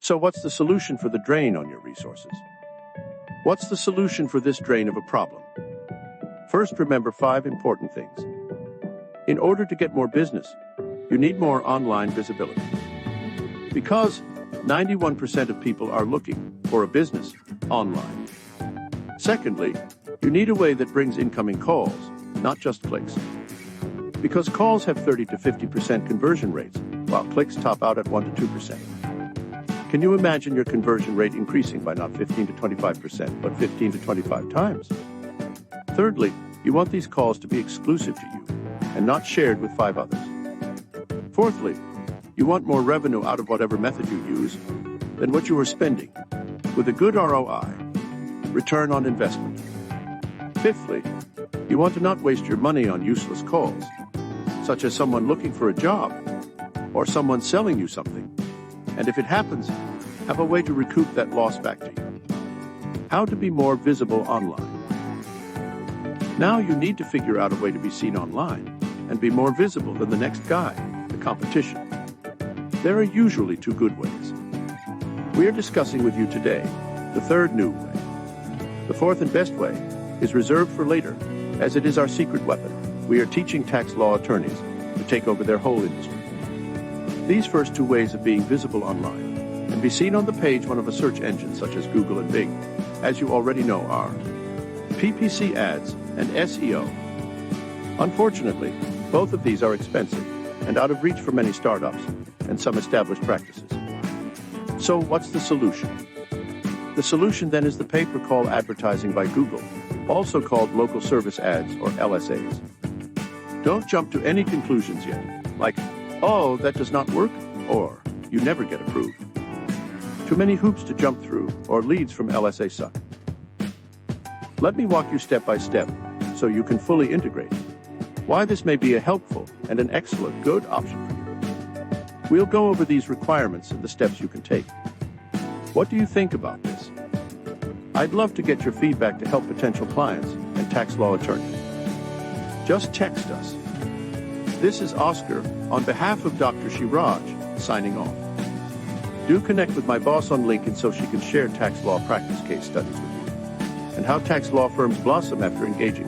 So what's the solution for the drain on your resources? What's the solution for this drain of a problem? First, remember 5 important things. In order to get more business, you need more online visibility. Because 91% of people are looking for a business online. Secondly, you need a way that brings incoming calls, not just clicks. Because calls have 30 to 50% conversion rates, while clicks top out at 1 to 2%. Can you imagine your conversion rate increasing by not 15 to 25%, but 15 to 25 times? Thirdly, you want these calls to be exclusive to you and not shared with 5 others. Fourthly, you want more revenue out of whatever method you use than what you are spending, with a good ROI, return on investment. Fifthly, you want to not waste your money on useless calls, such as someone looking for a job or someone selling you something. And if it happens, have a way to recoup that loss back to you. How to be more visible online. Now you need to figure out a way to be seen online and be more visible than the next guy, the competition. There are usually 2 good ways. We are discussing with you today the 3rd new way. The 4th and best way is reserved for later, as it is our secret weapon. We are teaching tax law attorneys to take over their whole industry. These first 2 ways of being visible online and be seen on the page one of a search engine such as Google and Bing, as you already know, are PPC ads and SEO. Unfortunately, both of these are expensive and out of reach for many startups and some established practices. So what's the solution? The solution then is the pay-per-call advertising by Google, also called local service ads or LSAs. Don't jump to any conclusions yet, like, oh, that does not work, or you never get approved. Too many hoops to jump through, or leads from LSA suck. Let me walk you step by step so you can fully integrate why this may be a helpful and an excellent good option for you. We'll go over these requirements and the steps you can take. What do you think about this? I'd love to get your feedback to help potential clients and tax law attorneys. Just text us. This is Oscar, on behalf of Dr. Shiraj, signing off. Do connect with my boss on LinkedIn so she can share tax law practice case studies with you, and how tax law firms blossom after engaging